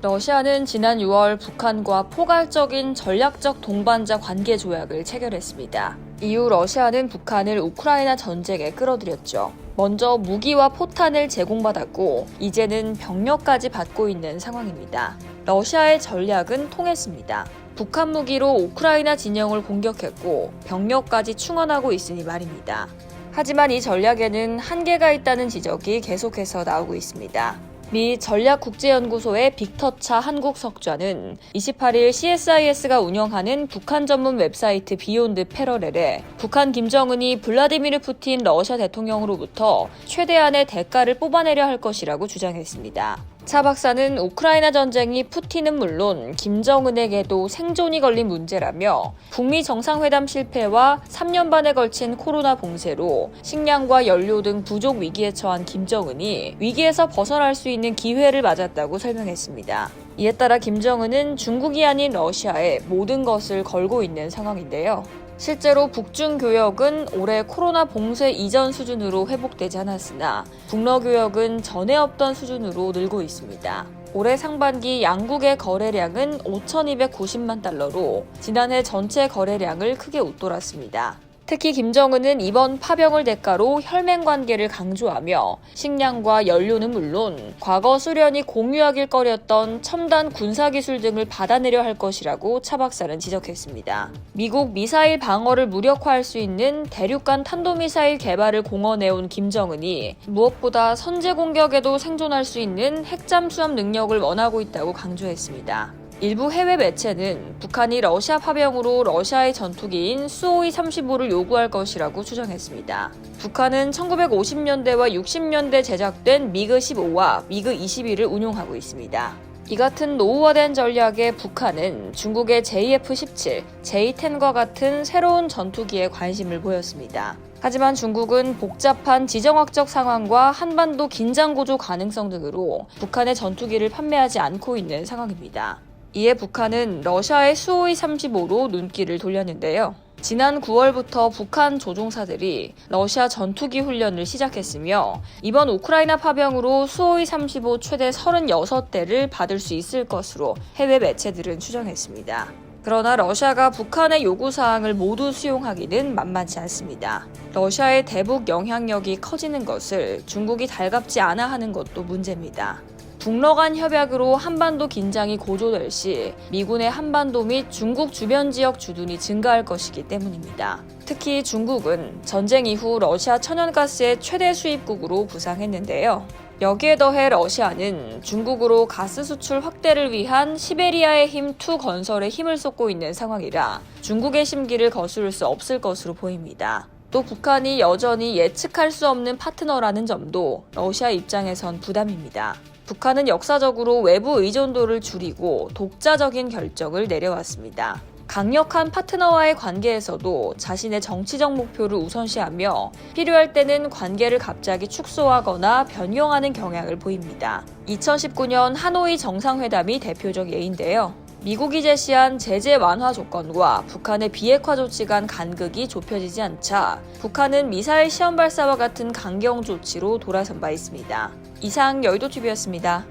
러시아는 지난 6월 북한과 포괄적인 전략적 동반자 관계 조약을 체결했습니다. 이후 러시아는 북한을 우크라이나 전쟁에 끌어들였죠. 먼저 무기와 포탄을 제공받았고 이제는 병력까지 받고 있는 상황입니다. 러시아의 전략은 통했습니다. 북한 무기로 우크라이나 진영을 공격했고 병력까지 충원하고 있으니 말입니다. 하지만 이 전략에는 한계가 있다는 지적이 계속해서 나오고 있습니다. 미 전략국제연구소의 빅터차 한국석좌는 28일 CSIS가 운영하는 북한 전문 웹사이트 비욘드 패러렐에 북한 김정은이 블라디미르 푸틴 러시아 대통령으로부터 최대한의 대가를 뽑아내려 할 것이라고 주장했습니다. 차 박사는 우크라이나 전쟁이 푸틴은 물론 김정은에게도 생존이 걸린 문제라며 북미 정상회담 실패와 3년 반에 걸친 코로나 봉쇄로 식량과 연료 등 부족 위기에 처한 김정은이 위기에서 벗어날 수 있는 기회를 맞았다고 설명했습니다. 이에 따라 김정은은 중국이 아닌 러시아에 모든 것을 걸고 있는 상황인데요. 실제로 북중 교역은 올해 코로나 봉쇄 이전 수준으로 회복되지 않았으나 북러 교역은 전에 없던 수준으로 늘고 있습니다. 올해 상반기 양국의 거래량은 5,290만 달러로 지난해 전체 거래량을 크게 웃돌았습니다. 특히 김정은은 이번 파병을 대가로 혈맹 관계를 강조하며 식량과 연료는 물론 과거 소련이 공유하길 꺼렸던 첨단 군사기술 등을 받아내려 할 것이라고 차 박사는 지적했습니다. 미국 미사일 방어를 무력화할 수 있는 대륙간 탄도미사일 개발을 공언해온 김정은이 무엇보다 선제 공격에도 생존할 수 있는 핵잠수함 능력을 원하고 있다고 강조했습니다. 일부 해외 매체는 북한이 러시아 파병으로 러시아의 전투기인 수호이-35를 요구할 것이라고 추정했습니다. 북한은 1950년대와 60년대 제작된 미그-15와 미그-21을 운용하고 있습니다. 이 같은 노후화된 전략에 북한은 중국의 JF-17, J-10과 같은 새로운 전투기에 관심을 보였습니다. 하지만 중국은 복잡한 지정학적 상황과 한반도 긴장 고조 가능성 등으로 북한의 전투기를 판매하지 않고 있는 상황입니다. 이에 북한은 러시아의 수호이-35로 눈길을 돌렸는데요. 지난 9월부터 북한 조종사들이 러시아 전투기 훈련을 시작했으며 이번 우크라이나 파병으로 수호이-35 최대 36대를 받을 수 있을 것으로 해외 매체들은 추정했습니다. 그러나 러시아가 북한의 요구사항을 모두 수용하기는 만만치 않습니다. 러시아의 대북 영향력이 커지는 것을 중국이 달갑지 않아 하는 것도 문제입니다. 북러 간 협약으로 한반도 긴장이 고조될 시 미군의 한반도 및 중국 주변 지역 주둔이 증가할 것이기 때문입니다. 특히 중국은 전쟁 이후 러시아 천연가스의 최대 수입국으로 부상했는데요. 여기에 더해 러시아는 중국으로 가스 수출 확대를 위한 시베리아의 힘 2 건설에 힘을 쏟고 있는 상황이라 중국의 심기를 거스를 수 없을 것으로 보입니다. 또 북한이 여전히 예측할 수 없는 파트너라는 점도 러시아 입장에선 부담입니다. 북한은 역사적으로 외부 의존도를 줄이고 독자적인 결정을 내려왔습니다. 강력한 파트너와의 관계에서도 자신의 정치적 목표를 우선시하며 필요할 때는 관계를 갑자기 축소하거나 변경하는 경향을 보입니다. 2019년 하노이 정상회담이 대표적 예인데요. 미국이 제시한 제재 완화 조건과 북한의 비핵화 조치 간 간극이 좁혀지지 않자 북한은 미사일 시험 발사와 같은 강경 조치로 돌아선 바 있습니다. 이상 여의도TV였습니다.